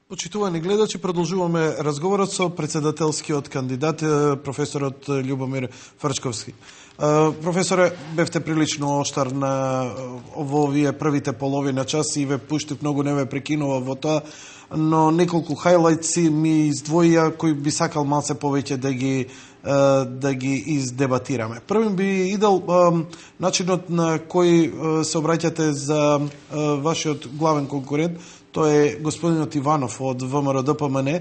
Почитувани гледачи, продолжуваме разговорот со председателскиот кандидат, професорот Љубомир Фрчковски. Професоре, бевте прилично оштар во овие првите половина час и ве пуштив, многу не ве прекинува во тоа, но неколку хајлајтси ми издвоија кои би сакал малце повеќе да ги издебатираме. Првим би идел начинот на кој се обраќате за вашиот главен конкурент. Тоа е господинот Иванов од ВМРО ДПМН.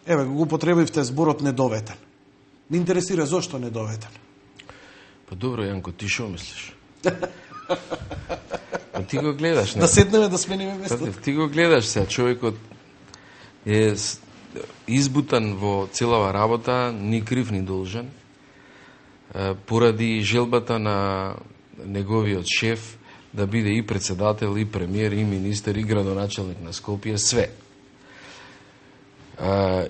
Еве, го употребивте зборот недоветен. Ме интересира зошто недоветен. Па добро, Јанко, ти шо мислиш? Па ти го гледаш, не? Да седнеме да смениме местото. Ти го гледаш сега, човекот е избутан во целава работа, ни крив ни должен, поради желбата на неговиот шеф да биде и председател, и премиер, и министер, и градоначелник на Скопје, све.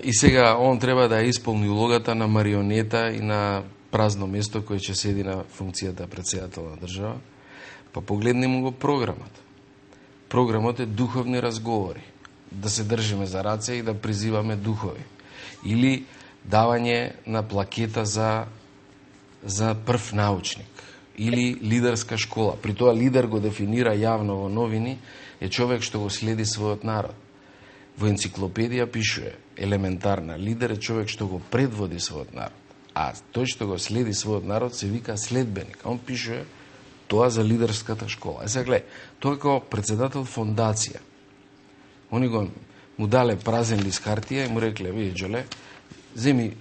И сега он треба да исполни улогата на марионета и на празно место кој ќе седи на функцијата председател на држава. Па погледнемо го програмот. Програмот е духовни разговори. Да се држиме за раце и да призиваме духови. Или давање на плакета за прв научник. Или лидерска школа. При тоа лидер го дефинира јавно во новини, е човек што го следи својот народ. Во енциклопедија пишува елементарна. Лидер е човек што го предводи својот народ. А тој што го следи својот народ се вика следбеник. Он пишува тоа за лидерската школа. Сега гледај, тоа како председател фондација. Они му дале празен лист хартија и му рекле, види Джоле, земи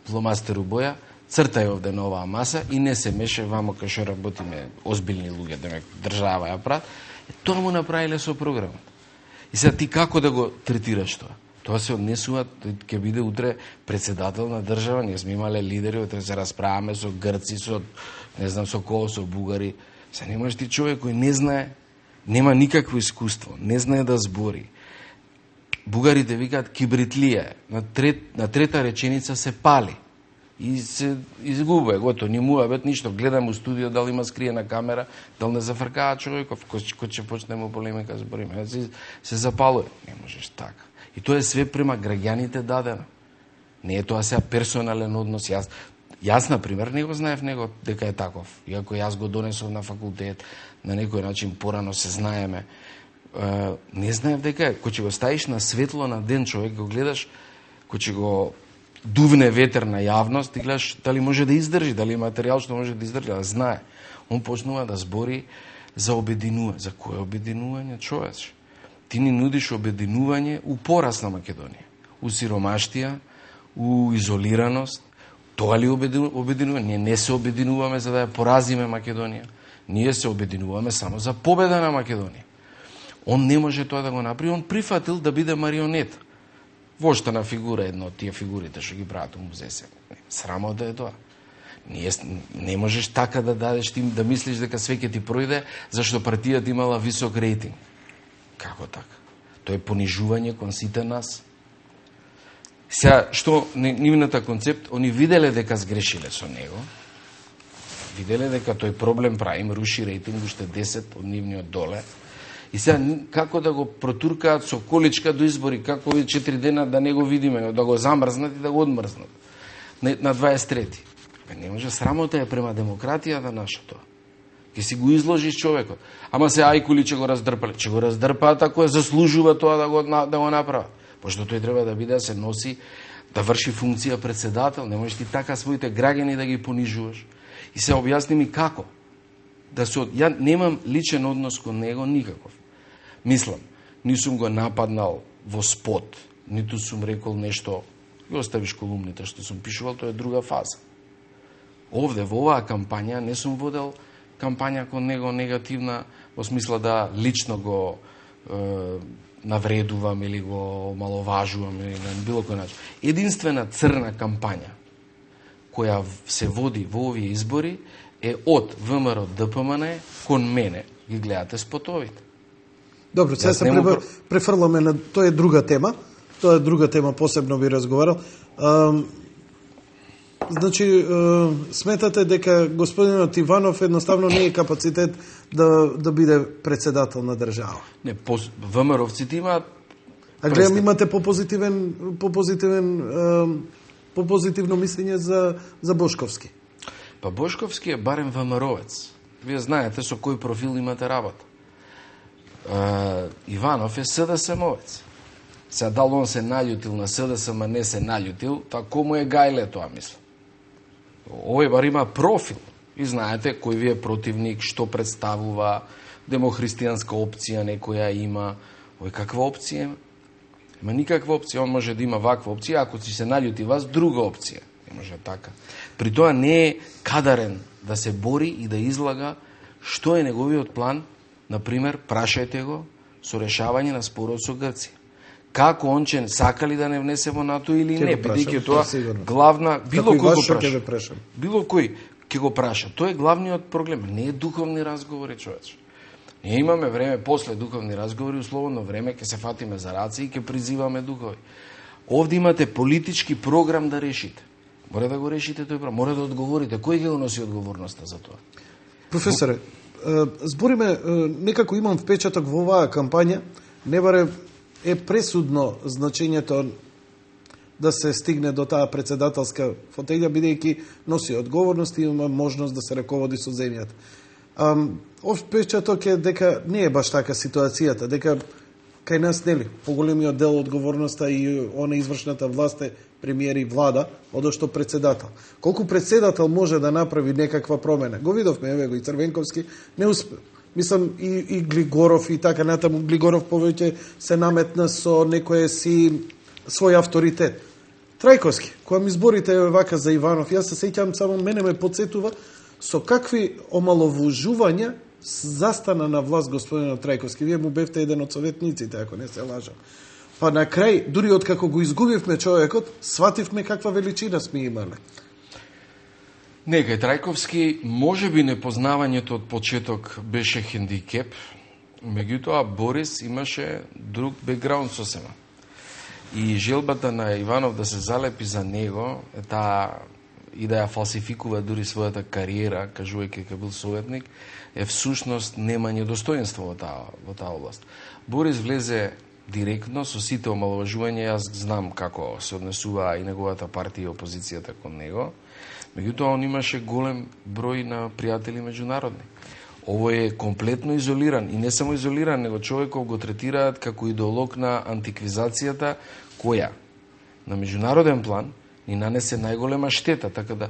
фломастеру боја, цртај овде на оваа маса и не се меше вамо кај што работиме озбилни луѓе, да ме држава ја прават. Тоа му направиле со програмот. И сега ти како да го третираш тоа? Тоа се однесува, ќе биде утре председател на држава, ние сме имале лидери, утре се расправаме со грци, со не знам со кого, со бугари. Сега немаш ти човек кој не знае, нема никакво искуство, не знае да збори. Бугарите викаат кибритлија, на трета реченица се пали. И се изгубува, гото, ни му бет ништо, гледам у студио дали има скриена камера, дали не зафркава човеков, кој ќе почнеме полемика збориме, се запалува. Не можеш така. И тоа е све према граѓаните дадено. Не е тоа сега персонален однос. Јас например, не го знаев него дека е таков. Иако јас го донесов на факултет, на некој начин порано се знаеме. Не знаев дека е. Кој ќе го ставиш на светло на ден човек, го гледаш, кој ќе го дувне ветер на јавност, ти гледаш дали може да издржи, дали материјал што може да издржи, да знае. Он почнува да збори за обединување. За кое обединување, човеч? Ти ни нудиш обединување у пораз на Македонија. У сиромаштија, у изолираност. Тоа ли обединување? Ние не се обединуваме за да ја поразиме Македонија. Ние се обединуваме само за победа на Македонија. Он не може тоа да го направи, он прифатил да биде марионет. Воштана фигура, едно од тие фигурите што ги прават у музеј се. Срамота е тоа. Не можеш така да дадеш, ти да мислиш дека све ќе ти пројде, зашто партијата имала висок рейтинг. Како така? Тоа е понижување кон сите нас. Сега, што нивната концепт, они виделе дека сгрешиле со него, виделе дека тој проблем прави, им руши рейтинг уште 10 од нивниот доле, и сега како да го протуркаат со количка до избори, како овие 4 дена да не го видиме, да го замрзнат и да го одмрзнат на 23-ти. Не може, срамота е према демократијата нашата. Ке си го изложиш човекот. Ама се ајкули ќе го раздрпале. Ќе го раздрпаат ако заслужува тоа да го направат. Пошто тој треба да биде да се носи, да врши функција председател. Не можеш ти така своите граѓани да ги понижуваш. И се објасни ми како. Ја немам личен однос кон него никаков. Мислам, ни сум го нападнал во спот, ниту сум рекол нешто, ги оставиш колумните што сум пишувал, тоа е друга фаза. Овде, во оваа кампања, не сум водел кампања кон него негативна, во смисла да лично го навредувам или го маловажувам или на било кој начин. Единствена црна кампања која се води во овие избори е од ВМРО ДПМН кон мене. Ги гледате спотовите. Добро, сега се префрламе на... Тоа е друга тема. Тоа е друга тема, посебно би разговарал. Значи, сметате дека господинот Иванов едноставно не е капацитет да биде председател на држава? Не, ВМРО-вците имаат... А гледам, имате по-позитивно мислење за Бошковски. Па Бошковски е барем ВМРО-вец. Вие знаете со кој профил имате работа. Иванов е СДСМ-овец. Сега дал он се наљутил на СДСМ, не се наљутил, тоа кому е гајле тоа, мислам. Овој бар има профил. И знаете кој ви е противник, што представува, демохристијанска опција некоја има. Овој каква опција има? Има никаква опција. Он може да има ваква опција, ако си се наљути вас, друга опција. Не може така. При тоа не е кадарен да се бори и да излага што е неговиот план. Например, прашајте го со решавање на спорот со Грција. Како ончен сака ли да не внесе во НАТО или не, бидејќи тоа главна било кој го праша. Било кој ќе го праша. Тоа е главниот проблем, не е духовни разговори, човече. Ние имаме време после духовни разговори, условно време ќе се фатиме за раце и ќе призиваме духови. Овде имате политички програм да решите. Мора да го решите тој програм, мора да одговорите. Кој ќе го носи одговорноста за тоа? Професоре, збориме, некако имам впечаток во оваа кампања, не баре е пресудно значењето да се стигне до таа председателска фотелја, бидејќи носи одговорност и има можност да се раководи со земјата. Ов впечаток е дека не е баш така ситуацијата, дека кај нас нели поголемиот дел одговорноста и она извршната власт е премиер и влада, одошто председател. Колку председател може да направи некаква промена? Го видовме, еве го и Црвенковски, не успе. Мислам и Глигоров и така натаму. Глигоров повеќе се наметна со некој свој авторитет. Трајковски, кога ми зборите вака за Иванов, јас се сеќам, само мене ме подсетува со какви омаловужувања застана на власт господинот Трајковски. Вие му бевте еден од советниците, ако не се лажам. Па на крај, дури откако го изгубивме човекот, свативме каква величина сме имале. Некај Трајковски, може би непознавањето од почеток беше хендикеп, меѓутоа Борис имаше друг бекграунд сосема. И желбата на Иванов да се залепи за него, и да ја фалсификува дури својата кариера, кажувајќи дека бил советник, е всушност немање достоинство во таа област. Борис влезе директно со сите омаловажувања, јас знам како се однесува и неговата партија и опозицијата кон него. Меѓутоа, он имаше голем број на пријатели меѓународни. Овој е комплетно изолиран. И не само изолиран, него човеков го третираат како идеолог на антиквизацијата, која на меѓународен план ни нанесе најголема штета. Така да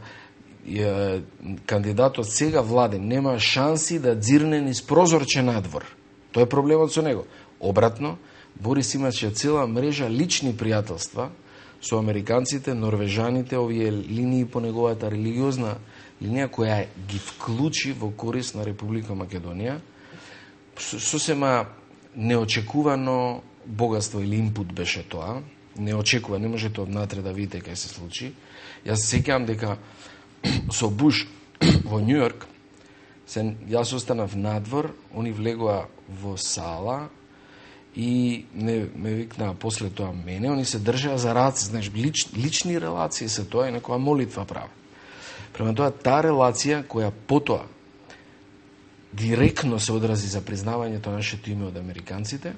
кандидатот сега Владен нема шанси да дзирне низ прозорче надвор. Тоа е проблемот со него. Обратно, Борис имаше цела мрежа лични пријателства со американците, норвежаните, овие линии по неговата религиозна линија која ги вклучи во корис на Република Македонија. Сосема неочекувано богатство или инпут беше тоа. Неочекува, не можете однатре да видите кај се случи. Јас се сеќавам дека со Буш во Њујорк, јас останав надвор, они влегоа во сала и ме викнаа после тоа мене, они се држаа за раце, знаеш, лични релации се тоа и некоја молитва прави. Према тоа, таа релација која потоа директно се одрази за признавањето на нашето име од американците,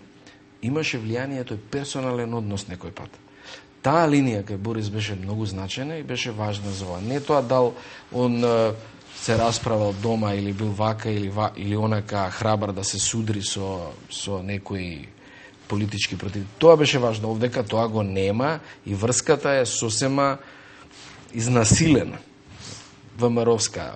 имаше влијание, тој персонален однос некој пат. Таа линија кај Борис беше многу значена и беше важна за ова. Не тоа дал он се расправал дома или бил вака или онака храбар да се судри со некои политички против. Тоа беше важно. Овдека тоа го нема и врската е сосема изнасилена. ВМРО-вска